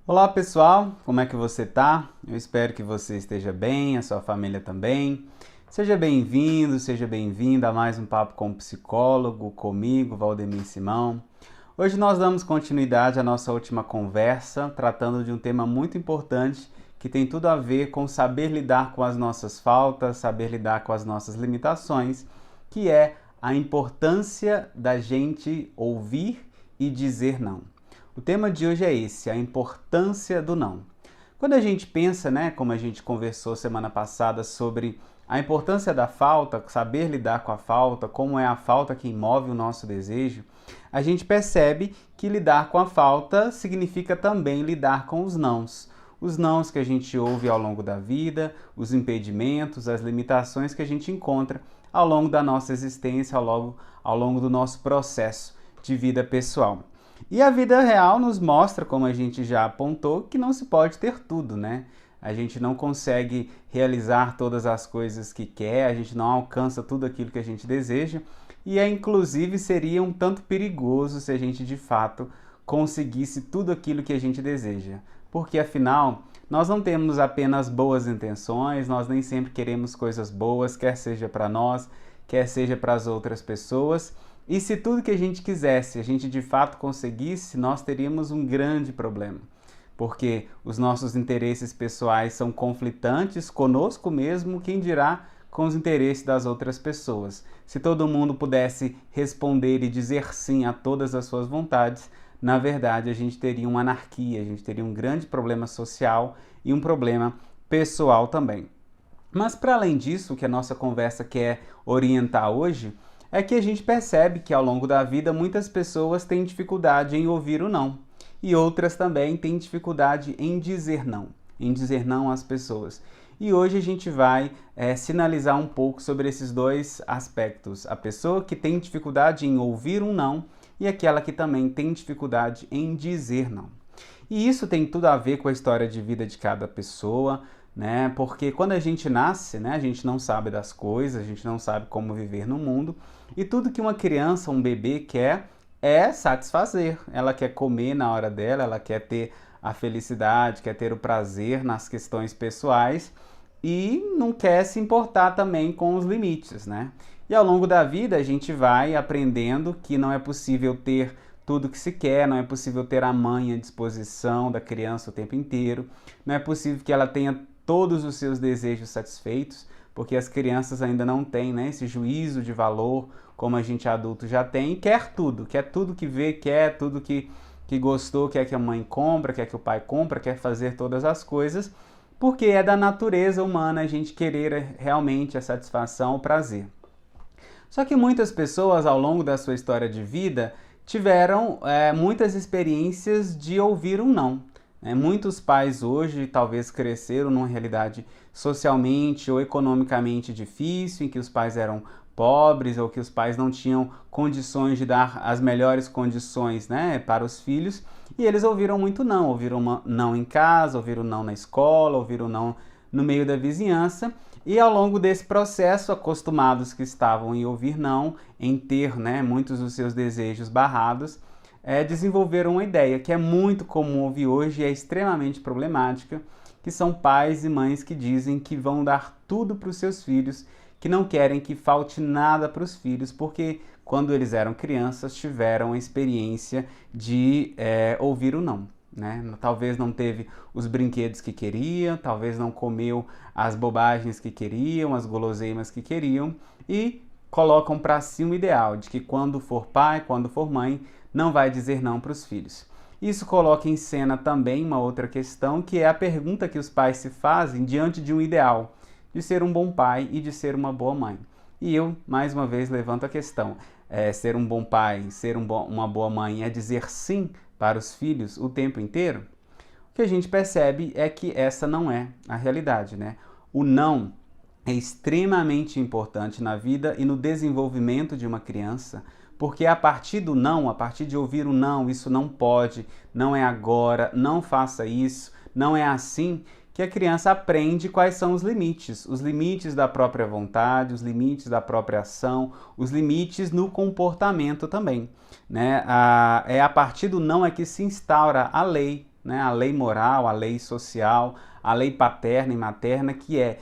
Olá pessoal, como é que você tá? Eu espero que você esteja bem, a sua família também. Seja bem-vindo, seja bem-vinda a mais um Papo com o Psicólogo, comigo, Valdemir Simão. Hoje nós damos continuidade à nossa última conversa, tratando de um tema muito importante que tem tudo a ver com saber lidar com as nossas faltas, saber lidar com as nossas limitações, que é a importância da gente ouvir e dizer não. O tema de hoje é esse, a importância do não. Quando a gente pensa, né, como a gente conversou semana passada sobre a importância da falta, saber lidar com a falta, como é a falta que move o nosso desejo, a gente percebe que lidar com a falta significa também lidar com os nãos. Os nãos que a gente ouve ao longo da vida, os impedimentos, as limitações que a gente encontra ao longo da nossa existência, ao longo do nosso processo de vida pessoal. E a vida real nos mostra, como a gente já apontou, que não se pode ter tudo, né? A gente não consegue realizar todas as coisas que quer, a gente não alcança tudo aquilo que a gente deseja, e inclusive seria um tanto perigoso se a gente de fato conseguisse tudo aquilo que a gente deseja. Porque afinal, nós não temos apenas boas intenções, nós nem sempre queremos coisas boas, quer seja para nós, quer seja para as outras pessoas. E se tudo que a gente quisesse, a gente de fato conseguisse, nós teríamos um grande problema. Porque os nossos interesses pessoais são conflitantes conosco mesmo, quem dirá com os interesses das outras pessoas. Se todo mundo pudesse responder e dizer sim a todas as suas vontades, na verdade a gente teria uma anarquia, a gente teria um grande problema social e um problema pessoal também. Mas para além disso, o que a nossa conversa quer orientar hoje é que a gente percebe que ao longo da vida muitas pessoas têm dificuldade em ouvir o não e outras também têm dificuldade em dizer não às pessoas. E hoje a gente vai sinalizar um pouco sobre esses dois aspectos: a pessoa que tem dificuldade em ouvir um não e aquela que também tem dificuldade em dizer não. E isso tem tudo a ver com a história de vida de cada pessoa, né? Porque quando a gente nasce, né, a gente não sabe das coisas, a gente não sabe como viver no mundo, e tudo que uma criança, um bebê quer é satisfazer. Ela quer comer na hora dela, ela quer ter a felicidade, quer ter o prazer nas questões pessoais e não quer se importar também com os limites, né? E ao longo da vida a gente vai aprendendo que não é possível ter tudo que se quer, não é possível ter a mãe à disposição da criança o tempo inteiro, não é possível que ela tenha todos os seus desejos satisfeitos, porque as crianças ainda não têm, né, esse juízo de valor como a gente adulto já tem, e quer tudo que vê, quer tudo que gostou, quer que a mãe compra, quer que o pai compra, quer fazer todas as coisas, porque é da natureza humana a gente querer realmente a satisfação, o prazer. Só que muitas pessoas ao longo da sua história de vida tiveram muitas experiências de ouvir um não. Muitos pais hoje talvez cresceram numa realidade socialmente ou economicamente difícil, em que os pais eram pobres ou que os pais não tinham condições de dar as melhores condições, né, para os filhos, e eles ouviram muito não, ouviram não em casa, ouviram não na escola, ouviram não no meio da vizinhança, e ao longo desse processo, acostumados que estavam em ouvir não, em ter, né, muitos dos seus desejos barrados, desenvolveram uma ideia que é muito comum ouvir hoje e é extremamente problemática, que são pais e mães que dizem que vão dar tudo para os seus filhos, que não querem que falte nada para os filhos, porque quando eles eram crianças tiveram a experiência de ouvir o não. Né? Talvez não teve os brinquedos que queriam, talvez não comeu as bobagens que queriam, as guloseimas que queriam, e colocam para si um ideal de que quando for pai, quando for mãe, não vai dizer não para os filhos. Isso coloca em cena também uma outra questão, que é a pergunta que os pais se fazem diante de um ideal, de ser um bom pai e de ser uma boa mãe. E eu, mais uma vez, levanto a questão: ser um bom pai, ser uma boa mãe é dizer sim para os filhos o tempo inteiro? O que a gente percebe é que essa não é a realidade, né? O não é extremamente importante na vida e no desenvolvimento de uma criança, porque a partir do não, a partir de ouvir o não, isso não pode, não é agora, não faça isso, não é assim, que a criança aprende quais são os limites da própria vontade, os limites da própria ação, os limites no comportamento também. Né? É a partir do não é que se instaura a lei, né? A lei moral, a lei social, a lei paterna e materna, que é: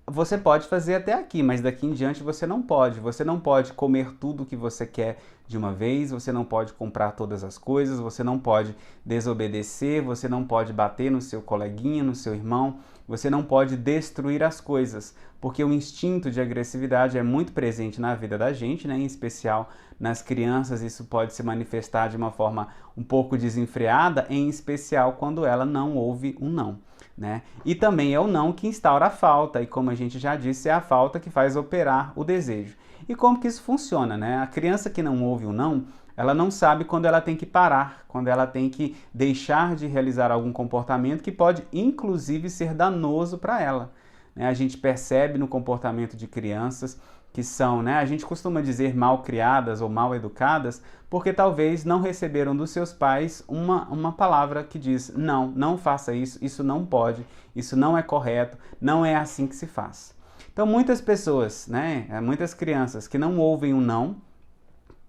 você pode fazer até aqui, mas daqui em diante você não pode. Você não pode comer tudo o que você quer de uma vez, você não pode comprar todas as coisas, você não pode desobedecer, você não pode bater no seu coleguinha, no seu irmão, você não pode destruir as coisas, porque o instinto de agressividade é muito presente na vida da gente, né? Em especial nas crianças, isso pode se manifestar de uma forma um pouco desenfreada, em especial quando ela não ouve um não. Né? E também é o não que instaura a falta, e como a gente já disse, é a falta que faz operar o desejo. E como que isso funciona, né? A criança que não ouve o não, ela não sabe quando ela tem que parar, quando ela tem que deixar de realizar algum comportamento que pode, inclusive, ser danoso para ela. Né? A gente percebe no comportamento de crianças que são, né, a gente costuma dizer mal criadas ou mal educadas, porque talvez não receberam dos seus pais uma palavra que diz: não, não faça isso, isso não pode, isso não é correto, não é assim que se faz. Então muitas pessoas, né, muitas crianças que não ouvem o não,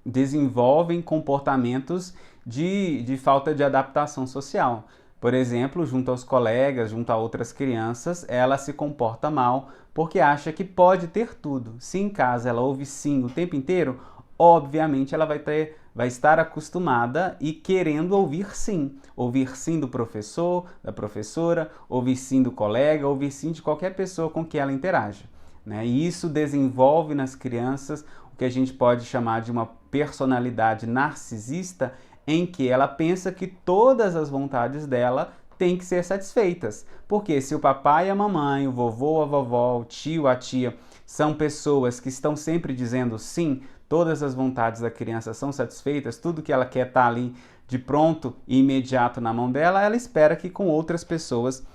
desenvolvem comportamentos de falta de adaptação social. Por exemplo, junto aos colegas, junto a outras crianças, ela se comporta mal porque acha que pode ter tudo. Se em casa ela ouve sim o tempo inteiro, obviamente ela vai estar acostumada e querendo ouvir sim. Ouvir sim do professor, da professora, ouvir sim do colega, ouvir sim de qualquer pessoa com quem ela interaja. Né? E isso desenvolve nas crianças o que a gente pode chamar de uma personalidade narcisista, em que ela pensa que todas as vontades dela têm que ser satisfeitas. Porque se o papai e a mamãe, o vovô, a vovó, o tio, a tia, são pessoas que estão sempre dizendo sim, todas as vontades da criança são satisfeitas, tudo que ela quer está ali de pronto e imediato na mão dela, ela espera que com outras pessoas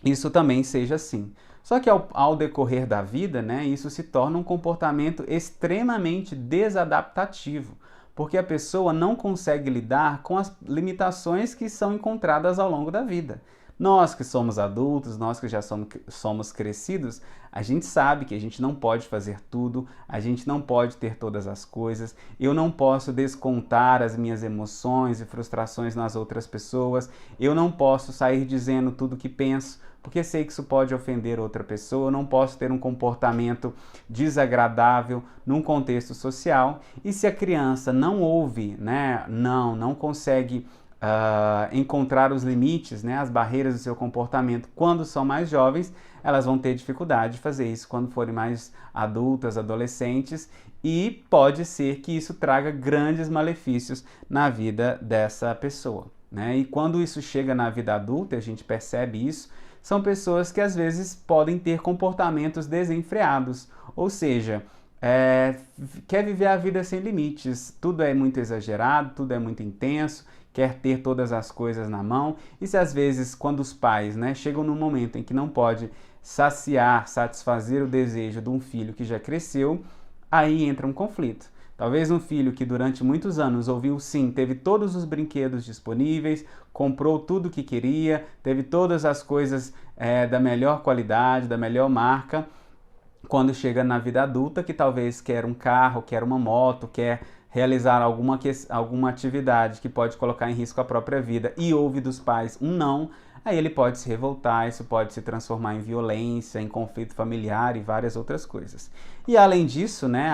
isso também seja assim. Só que ao decorrer da vida, né, isso se torna um comportamento extremamente desadaptativo, porque a pessoa não consegue lidar com as limitações que são encontradas ao longo da vida. Nós que somos adultos, nós que já somos crescidos, a gente sabe que a gente não pode fazer tudo, a gente não pode ter todas as coisas, eu não posso descontar as minhas emoções e frustrações nas outras pessoas, eu não posso sair dizendo tudo o que penso, porque sei que isso pode ofender outra pessoa, eu não posso ter um comportamento desagradável num contexto social. E se a criança não ouve, né, não consegue encontrar os limites, né, as barreiras do seu comportamento quando são mais jovens, elas vão ter dificuldade de fazer isso quando forem mais adultas, adolescentes, e pode ser que isso traga grandes malefícios na vida dessa pessoa. Né? E quando isso chega na vida adulta, a gente percebe isso, são pessoas que às vezes podem ter comportamentos desenfreados, ou seja, quer viver a vida sem limites, tudo é muito exagerado, tudo é muito intenso, quer ter todas as coisas na mão, e se às vezes quando os pais, né, chegam num momento em que não pode satisfazer o desejo de um filho que já cresceu, aí entra um conflito. Talvez um filho que durante muitos anos ouviu sim, teve todos os brinquedos disponíveis, comprou tudo o que queria, teve todas as coisas da melhor qualidade, da melhor marca, quando chega na vida adulta, que talvez quer um carro, quer uma moto, quer realizar alguma atividade que pode colocar em risco a própria vida e ouve dos pais um não, aí ele pode se revoltar, isso pode se transformar em violência, em conflito familiar e várias outras coisas. E além disso, né,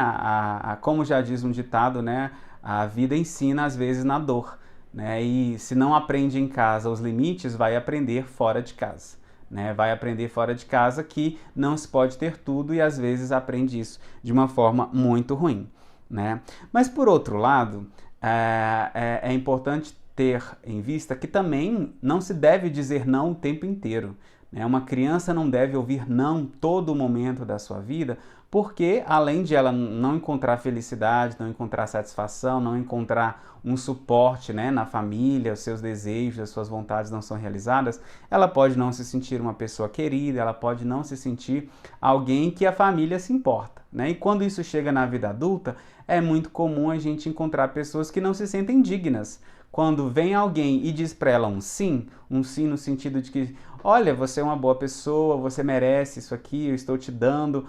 como já diz um ditado, né, a vida ensina às vezes na dor, né, e se não aprende em casa os limites, vai aprender fora de casa. Né, vai aprender fora de casa que não se pode ter tudo e às vezes aprende isso de uma forma muito ruim. Né? Mas por outro lado, é importante ter em vista que também não se deve dizer não o tempo inteiro. Né? Uma criança não deve ouvir não todo momento da sua vida, porque além de ela não encontrar felicidade, não encontrar satisfação, não encontrar um suporte, né, na família, os seus desejos, as suas vontades não são realizadas, ela pode não se sentir uma pessoa querida, ela pode não se sentir alguém que a família se importa. Né? E quando isso chega na vida adulta, é muito comum a gente encontrar pessoas que não se sentem dignas. Quando vem alguém e diz para ela um sim no sentido de que, olha, você é uma boa pessoa, você merece isso aqui, eu estou te dando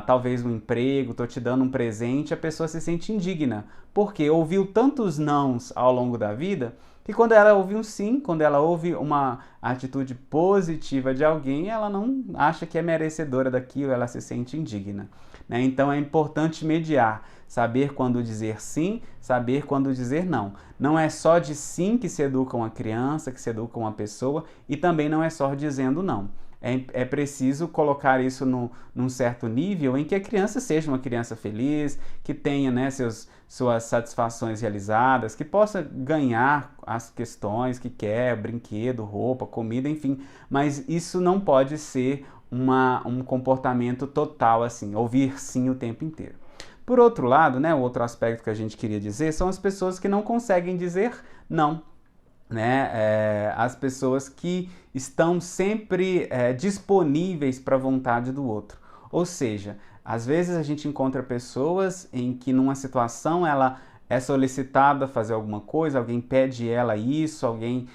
talvez um emprego, estou te dando um presente, a pessoa se sente indigna, porque ouviu tantos nãos ao longo da vida que quando ela ouve um sim, quando ela ouve uma atitude positiva de alguém, ela não acha que é merecedora daquilo, ela se sente indigna, né? Então é importante mediar, saber quando dizer sim, saber quando dizer não. Não é só de sim que se educa uma criança, que se educa uma pessoa, e também não é só dizendo não. É preciso colocar isso num certo nível em que a criança seja uma criança feliz, que tenha, né, suas satisfações realizadas, que possa ganhar as questões que quer, brinquedo, roupa, comida, enfim. Mas isso não pode ser um comportamento total, assim, ouvir sim o tempo inteiro. Por outro lado, né, o outro aspecto que a gente queria dizer são as pessoas que não conseguem dizer não, né? As pessoas que estão sempre disponíveis para a vontade do outro. Ou seja, às vezes a gente encontra pessoas em que numa situação ela é solicitada a fazer alguma coisa, alguém pede ela isso, alguém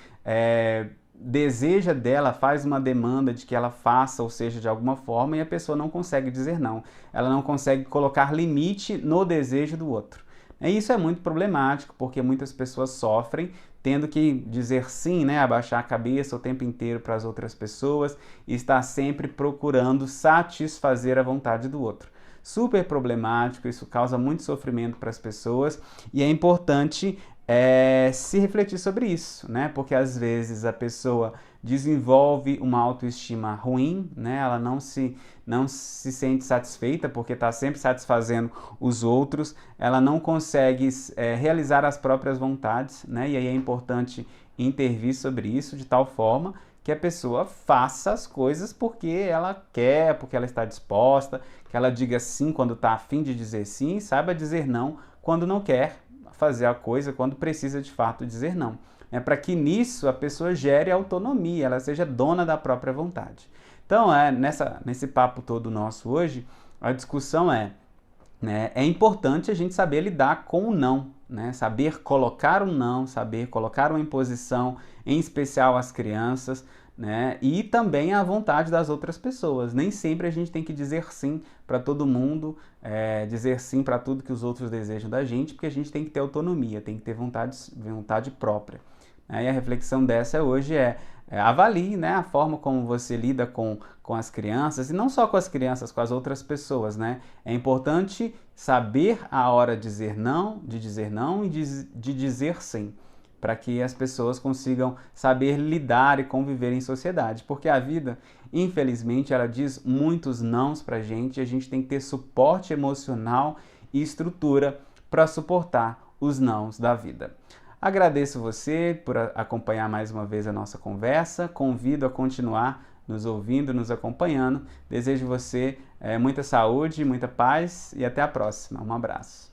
deseja dela, faz uma demanda de que ela faça, ou seja, de alguma forma, e a pessoa não consegue dizer não. Ela não consegue colocar limite no desejo do outro. E isso é muito problemático, porque muitas pessoas sofrem tendo que dizer sim, né, abaixar a cabeça o tempo inteiro para as outras pessoas e estar sempre procurando satisfazer a vontade do outro. Super problemático, isso causa muito sofrimento para as pessoas e é importante se refletir sobre isso, né? Porque às vezes a pessoa desenvolve uma autoestima ruim, né? Ela não se sente satisfeita porque está sempre satisfazendo os outros, ela não consegue realizar as próprias vontades, né? E aí é importante intervir sobre isso de tal forma que a pessoa faça as coisas porque ela quer, porque ela está disposta, que ela diga sim quando está a fim de dizer sim, e saiba dizer não quando não quer fazer a coisa, quando precisa de fato dizer não. É para que nisso a pessoa gere autonomia, ela seja dona da própria vontade. Então, nesse papo todo nosso hoje, a discussão né, é importante a gente saber lidar com o não, né? Saber colocar um não, saber colocar uma imposição, em especial às crianças, né? E também à vontade das outras pessoas. Nem sempre a gente tem que dizer sim para todo mundo, dizer sim para tudo que os outros desejam da gente, porque a gente tem que ter autonomia, tem que ter vontade própria. E a reflexão dessa hoje avalie, né, a forma como você lida com as crianças, e não só com as crianças, com as outras pessoas, né? É importante saber a hora de dizer não e de dizer sim, para que as pessoas consigam saber lidar e conviver em sociedade, porque a vida, infelizmente, ela diz muitos nãos para a gente, e a gente tem que ter suporte emocional e estrutura para suportar os nãos da vida. Agradeço você por acompanhar mais uma vez a nossa conversa, convido a continuar nos ouvindo, nos acompanhando. Desejo você muita saúde, muita paz e até a próxima. Um abraço.